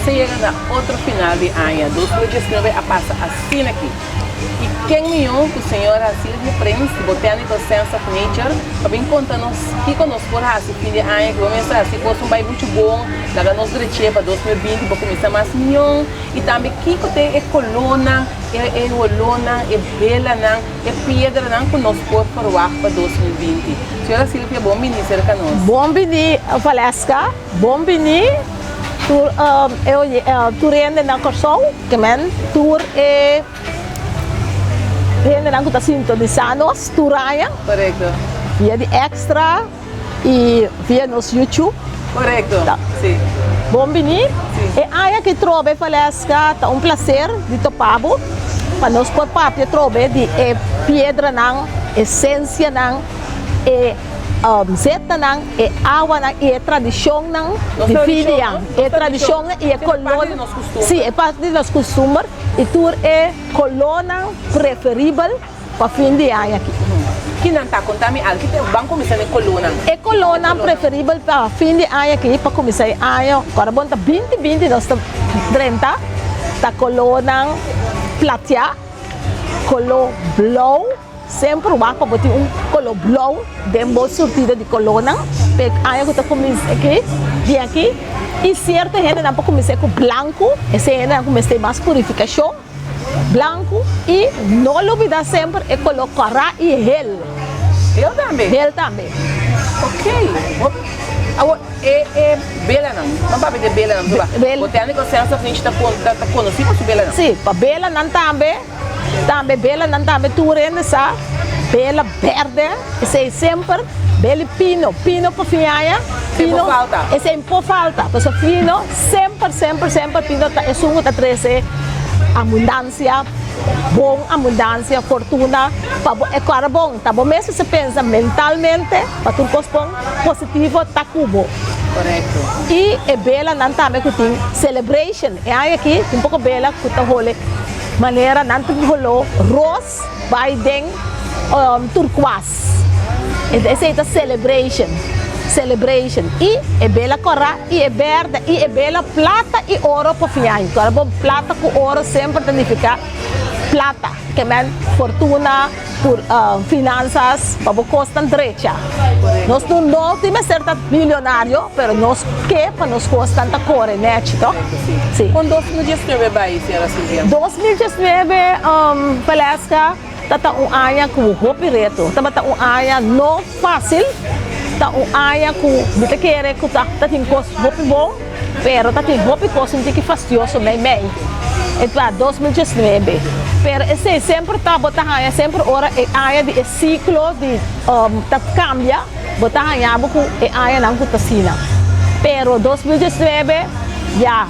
Nós chegamos a outro final de ano, 2019 a passa assim aqui. E quem melhor que a senhora Silvia Prince, Botânico Sense of Nature, para vir contar-nos que conosco por esse fim de ano, que vamos estar assim, fosse muito bom, daí nós diretos para 2020, para começar mais melhor, e também que tem a coluna, a olona, a bela, a pedra, que nós podemos falar para 2020. Senhora Silvia, bom vinir cerca nós. Bom vinir, Valesca, bom vinir. Tu rende na Corsol, que tu é rende na Kuta sintonizanos, tu raya. Correto. Via de extra e via nos YouTube. Correto. Tá. Sim. Bom vinir. Sim. E aí que trobe Valesca, tá prazer de topabo. Para nós por papel trobe de pedra nang, essência nang, zeta nang, água nang, e tradição nang, de filha, tradição e colônia. Sim, é parte dos nossos costumes. E tu é colônia preferível para fim de ano aqui. Que não está contando algo que vão começar a colônia. É colônia preferível para fim de ano aqui, para começar ano. Agora bom tá 2020, nós tá 30, tá colônia plateada, color blow. Sempre vai para botar color blow, dentro surtida de colônia. Aí eu estou começando aqui, de aqui. E certa gente não pode começar com branco, essa gente não começa mais purificação, branco. E não olvidar sempre é color cará e hel. Eu também? Hel também. Ok. É bela não vai ver bela não. Botânico Sense of Nature está conhecido por bela não? Sim, para bela não também. Também bela não também tu rende sa bela verde, esse é sempre bela pino para finha, pino esse é por falta, porque pino sempre pino é sungo tá trazer abundância, abundância, fortuna, é claro bom, tá bom mesmo se pensa mentalmente, para tu correspond positivo tá cubo. Correto. E é bela não também que tem celebration, é aí aqui um pouco bela que tá role maneira nanti holo rose Biden turquoise. Essa é a celebration e é bela cora e é verde e é bela plata e ouro para fiar. Agora bom plata com ouro sempre significa plata, que é fortuna por finanças, para costar direita. Nós não temos certo milionário, mas nós que para nós custa tanta cor, né, Chito? Sim. Quando 2019 vai, senhora Silvia? 2019, Valesca, tá ano com roupa reto, tá ano não fácil, tá ano com muita querer que tá tem coisa roupa bom, pero tá tem roupa coisa que fastidioso bem. Então 2019, pero esse sempre tá botar aí sempre hora é de ciclo de tá cambia, botar aí abuco é não que tá sina. Pero 2019 já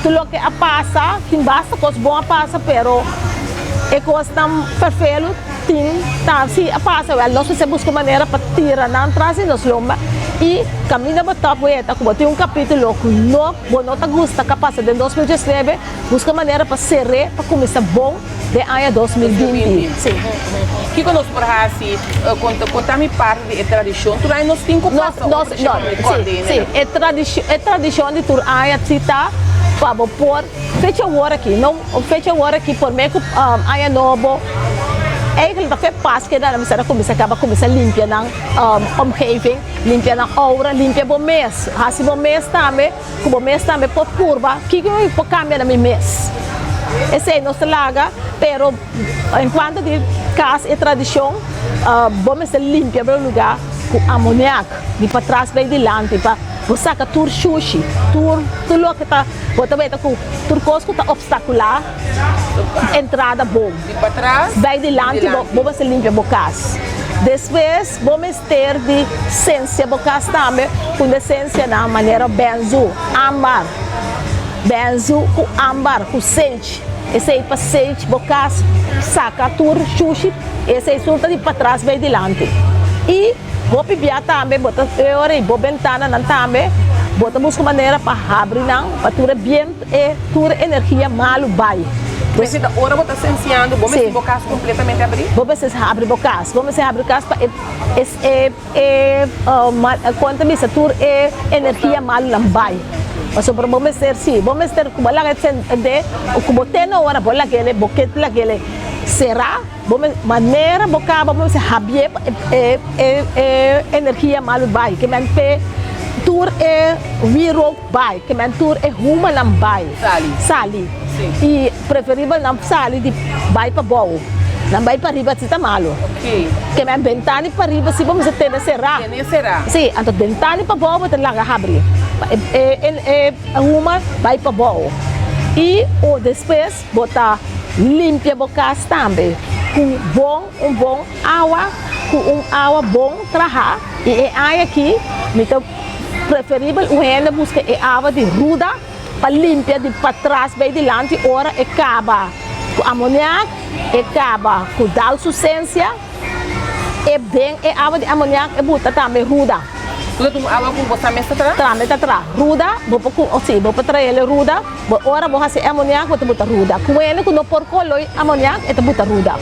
tudo que a passa, tem basta coisa boa passa, pero é coisa tão perfeito, tem tá se a passa, nós você busca maneira para tirar não trazer nos lomba e caminha para top eta como tem capítulo que não tá gosta capaz de 2019 busca maneira para ser para começar bom de ano 2020. Sim. Que conosco por assim, conta-me parte de tradição, tu aí nós temos que sim, é tradição de tur aí cita para pôr fecha hora aqui, não fecha hora aqui por meio aí novo. É que ele faz paz que dá, mas começa a limpar na omgeving, limpar na aura, limpar o mês. Assim o mês também por curva, que eu cambia na minha mês. Esse é nosso laga, pero enquanto de casa e tradição, vamos limpar o lugar com amoníaco, de para trás bem dilante, para você saca tur sushi, tudo que tá, você vai com turcos que tá obstacular, entrada bom. De para trás, bem dilante, vamos limpar o casa. Depois, vamos ter de essência o casa também, com essência na maneira benzo, ambar. Benzo com ambar, com sage. Esse aí para sage, o casa, saca tur sushi, esse aí solta de para trás bem dilante. E vou pibiar também, bota a ventana também, bota busca maneira para abrir não, para tudo bem e toda energia mal vai. Mas agora você está sensiando, vamos se o caso completamente abrir? Vamos se abrir o caso, para quanto me satura energia mal não vai. Mas sobre bom mestre, sim, bom mestre, como lá de, como tem na hora, bola aquele, boquete lá aquele, será, bom maneira, boca, bom mestre, habie, energia malu vai, que men pe, tour viro vai, que men tour ruma nam vai, sali, e preferível nam sali de vai para bom. Não vai para riba se está malo. Ok. Que me ventani para riba se vamos ter será. Será? Sim, então ventani para boa botar lá abre. Uma vai para boa. E o depois botar limpia boca também. Com bom água, com água bom trabalhar. E aí aqui, então preferível o ainda busca água de ruda para limpar de para trás bem delante ora e acaba. Com amoníaco, acaba com dal substância, e bem a água de amoníaco e bota também ruda. Tudo água com você mesa atrás? Tramita atrás, ruda, vou para ele ruda, ora vou fazer amoníaco, vou botar ruda. Com ele, quando por coloi amoníaco, e bota ruda.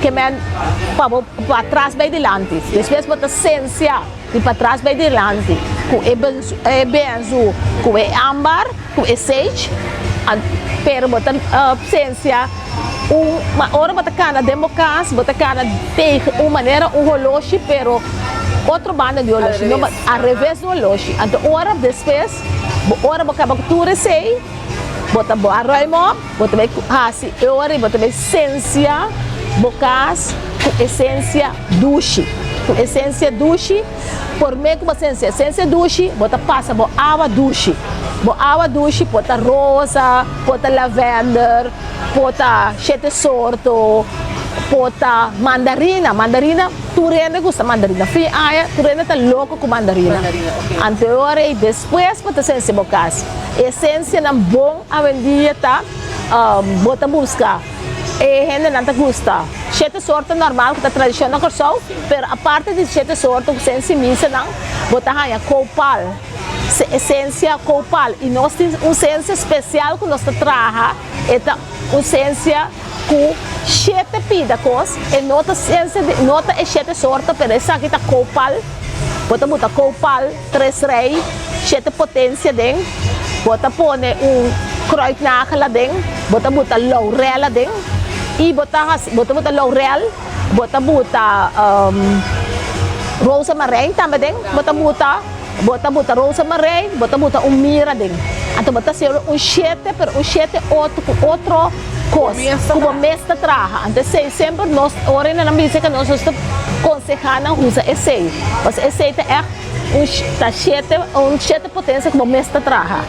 Que men para trás bem delante, depois bota essência e para trás bem delante, com benzo, com âmbar, com sage. Pero botar ciência uma hora botar cana democas botar cana tem uma maneira relógio pero outro banda de relógio não ao revés do relógio então hora depois hora botar tudo sei botar boa arroimo botar bem assim hora botar bem ciência bocas com essência duche com essência duche por meio com essência duche botar passa boa água duche. Água duche, bota rosa, bota lavender, bota sete sorto, bota mandarina. Mandarina, tu rende gosta mandarina. Fui aia, tu rende tá louco com mandarina. Okay. Anterior e depois bota essência bocas. Essência não bom a vendia tá, bota busca. E gente não tá gosta. Sete sorto normal que tá tradicional com sol, pero a parte de sete sorto que essência missa não, bota aia copal. Essência copal e nós temos uma essência especial que nós trabalhamos esta essência com sete pidacos e nota essência nota é sete sorte pero essa aqui tá copal bota botar copal três rei sete potência dentro bota pone croitnaca lá dentro bota laurel lá dentro e bota laurel bota rosa marinha também dentro bota rosemary, bota mira dentro. Então bota ser sete, pero sete outro coisa, como mestre trabalha. Então sempre nós, ora na missa que nós estamos aconselhando usa esse. Mas esse é sete potência como mestre trabalha.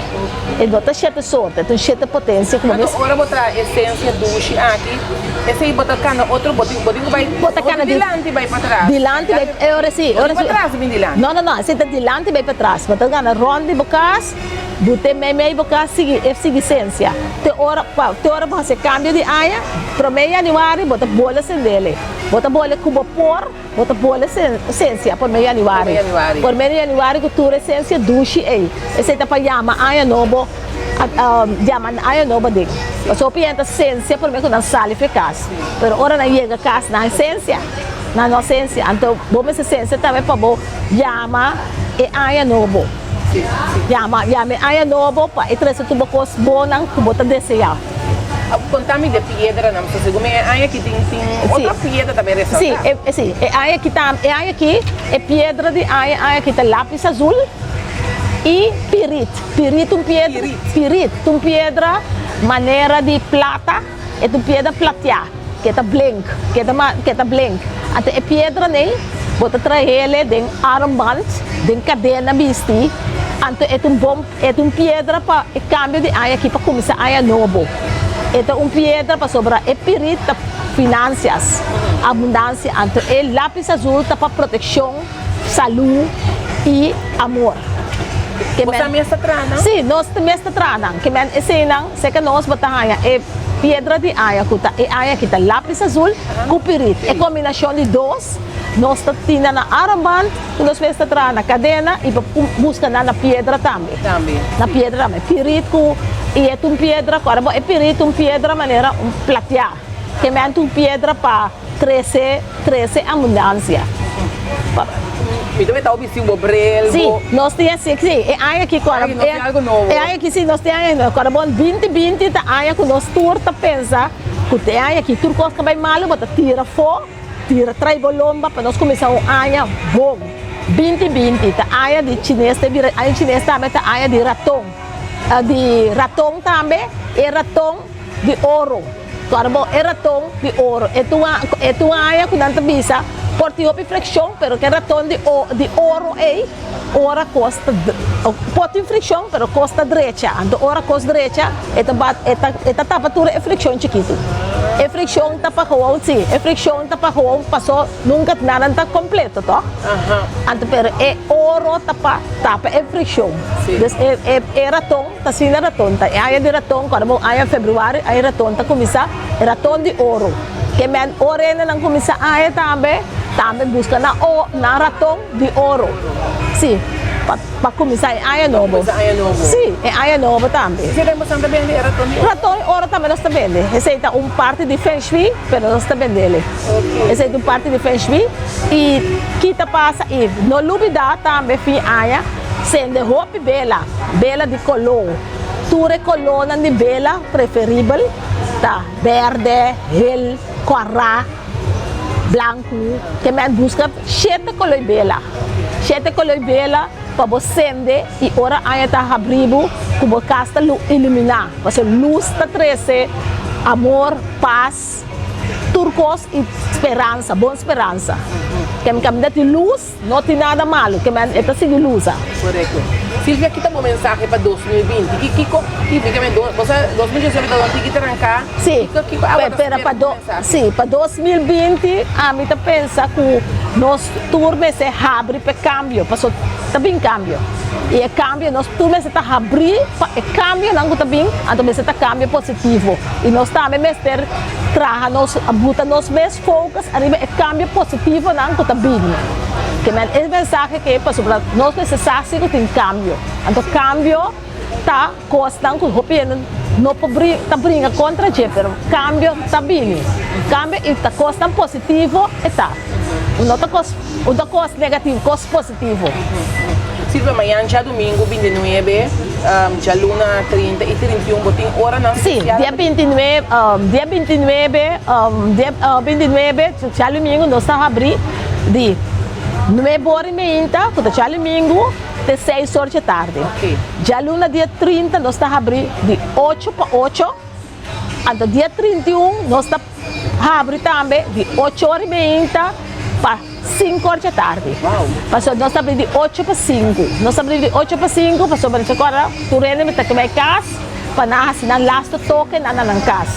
E bota sete sorte, então sete potência como mestre. Agora botar essência duche aqui. Esse aí bota cana outro botinho vai bota cana dilante vai para trás. Dilante vai ora sim, para trás vem dilante. Não, esse tá dilante vai para trás. Bota cana ronde bocas, bote meio bocas sigue essência. Te hora para fazer cambio de aia, para meio aniversário bota bola sem dele. Bota bola cubo por, bota bola essência por meio aniversário. Por meio aniversário que tu essência duche aí. Esse tá para chama aia novo. Jaman ayo no badik. So pienta essência por meio que não sale eficaz. Pero ora na chega casa na essência, na nossa essência. Então, bom essa essência também para bom chama e ayo novo. Chama ayo novo para e trazer tudo cos bom não que bota desejar. Contame de pedra, não sei como é aí que tem outra pedra também ressaltada. Sim, é aí que tá, é aqui é pedra de aí que tá lápis azul. E pirito um pedra maneira de plata é uma pedra plateada que tá blank até a pedra nem bota trazer ele de armband de cadena vesti então é uma pedra para câmbio de aí aqui para começar aí novo é uma pedra para sobrar é pirito finanças abundância então é lápis azul para proteção saúde e amor. Você mestre trana? Sim, nós mestre trana. Que men ensinam, sei que nós botamos é pedra de aia, e aia que tá lápis azul, com pirito. É combinação de dois. Nós temos na armband, nós mestre trana cadena e busca na pedra também. Na pedra também. Pirito e é uma pedra, agora é pirito uma pedra maneira plateada. Que men uma pedra para 13 abundância. Me também tá obsessivo bobrel. Sim, nós temos sim, é aí aqui agora. Aí nós temos algo novo. É aí aqui sim, nós temos agora bom 2020 tá aí que nós tour tá pensa que tem aí aqui tur coisa que vai mal, bota tira fo, tira trai bolomba para nós começar um aí bom. 2020 tá aí de chinês, aí chinês também tá aí de ratão também, e ratão de ouro. Agora bom, é ratão de ouro. É tua aí que não te bisa. Porti op fricção, pero que ratão de ouro é ora costa porti fricção, pero costa direita. Então ora costa direita, eta tapatura é fricção chiquito. É fricção tapa com sim, é fricção tapa com passou nunca nada tá completo, tá? Então pero é ouro tapa é fricção. É ratão, tá sim ratão, tá. Aí de ratão, quando bom, aí fevereiro, aí ratão tá começar, é ratão de ouro. Que men orena não começa aí também busca na ratão de ouro. Sim, para começar aí novo. Sim, é aí novo também. Você tem bastante bem de ratão de ouro? Ratão de ouro também nós está vendendo. Esse é parte de Feng Shui, mas nós está vendendo. Esse é parte de Feng Shui e kita passa e no lubida também fim aí, sendo roupa bela de color. Ture color de bela preferível, tá? Verde, hel, corra, branco, que me busca 7 colores bela. 7 colores bela para você acender e ora aí tá abrindo como casta iluminar. Você luz tá trazer amor, paz, turcos e esperança, boa esperança. Que me cambia de luz, não tem nada malo, que me é para seguir luz. Correto. Silvia, aqui está uma mensagem para 2020. Que 2019 está aqui trancar. Sim, para 2020, a mim pensa que nós turma se abre para cambio, para tá bem cambio. E é cambio, nós turma se tá abrir, é cambio não tá bem, então se tá cambio positivo. E nós também mestre traga nós buta nós mes focus, arriba é cambio positivo não tá bem. Que é mensagem que para nós necessário que tem cambio. Então cambio tá costando que o não tá briga contra gente, pero cambio tá bem. Cambio e tá costando positivo e tá. Não tá costa negativo, costa positivo. Silvia, amanhã já domingo 29, já luna 30 e 31, botem hora não? Sim, dia 29, já domingo nós estamos abrindo de 9h30, quando já domingo, de 6 horas da tarde. Okay. Já luna dia 30 nós estamos abrindo de 8 para 8. Então dia 31 nós estamos abrindo também de 8h30 para 5 horas da tarde. Wow. Passou, nós estamos abrindo de 8 para 5. Nós estamos abrindo de 8 para 5, passou para agora, tu rende me que vai casa, para nós na last token na casa.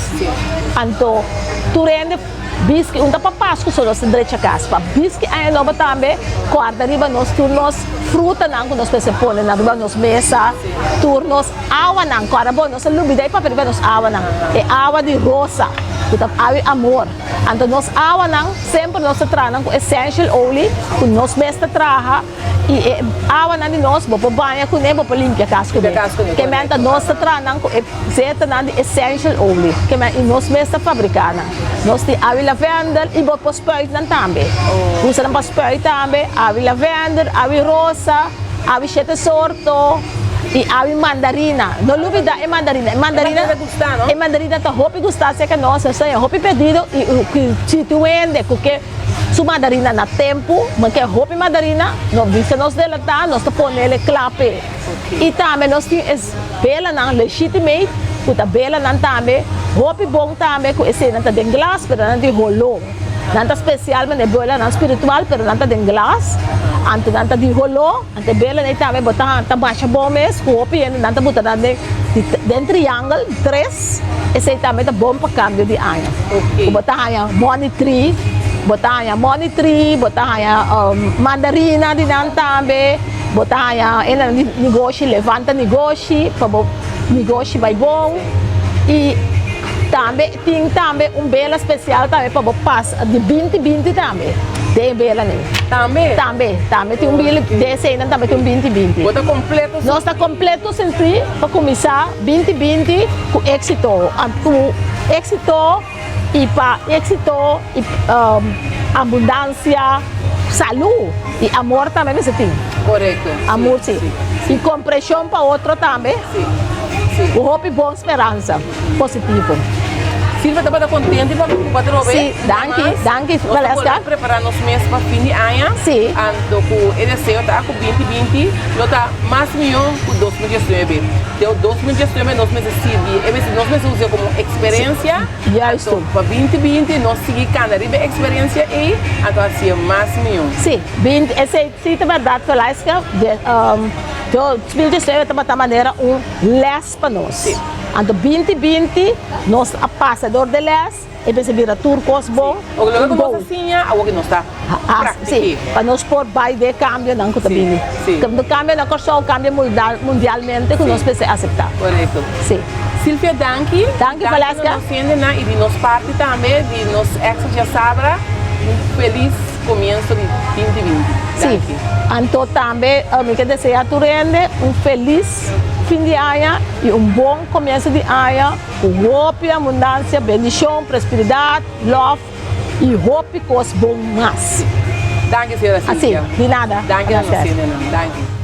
Então, tu rende bisque um tapa Páscoa só nós direita casa. Para bisque aí nova também, quarta riba nós turnos fruta não nós pensamos pôr na riba nós mesa, turnos água não, agora bom nós lubida aí para riba nós água não, é água de rosa. Então, amor. Então, nós água não, sempre nós trabalhamos com essential oil, que nós mestre trabalha, e água não de nós, vou banhar com ele, vou limpar a casa com ele. Que mente nós trabalhamos com essential oil, que mente nós mestre fabricamos. Nós temos água lavender e vou spruit também. Usamos para spruit também, água lavender, água rosa, água sete sorto. E a mandarina, não duvida é mandarina. É mandarina tá hopi gostar se que nós sei hopi pedido e se tu vende porque su mandarina na tempo, mas que hopi mandarina, não viste nós dela tá, nós tá pondo ele clape. E também nós tem es bela não legitimate, puta bela não também, hopi bom também com esse não tá de glass, pero não de rolo. Não tá especial, mas é bela não espiritual, pero não tá de glass. Anto nanta di holo, ante bela nem também botar anta baixa bom mês, copi e nanta botar de triângulo 3, esse aí também tá bom para câmbio de ano. Okay. Botar aí money tree, botar aí mandarina de nanta também, botar aí negócio levanta negócio, para negócio vai bom e também tem também bela especial também para passar de 2020 também. Tem bela nem. Também tem bela desse ainda também tem 2020. Bota completo. Nós está completo sempre para começar 2020 com êxito. Êxito e para êxito e abundância salud e amor também você tem. Correto. Amor, sim. E compreensão para outro também. Sim. Sim. O hope bom esperança, positivo. Silvia estava contente para trovar. Sim, danke, Nós estamos preparando nosso mês para fim de ano. Sim. Ando com ele está com 2020, eu está mais melhor com 2019. Deu 2019 nós meses servir, nós meses usamos como experiência. Já estou. Para 2020 nós seguimos cada experiência e então assim mais melhor. Sim, esse é verdade, Velasca. 2019 estava de maneira les para nós. Sim. Então 2020 nós a passador de les e pensa vira turcos bom. O que nós assim é o que nós está sim, para nós por baixo de cambio não que também. Quando cambia na corção cambia mundialmente que nós precisamos aceitar. Correto. Sim. Silvia, danke. Danke, Velasca. Nós e de nossa parte também, de nós ex de Sabra, feliz começo de 2020. Sim. Então também eu quero desejar a Turende feliz fim de ano e bom começo de ano, com hope, abundância, bendição, prosperidade, love e hope que os bom mais. Danke, senhora Silvia. Assim, de nada. Danke, senhora. Danke.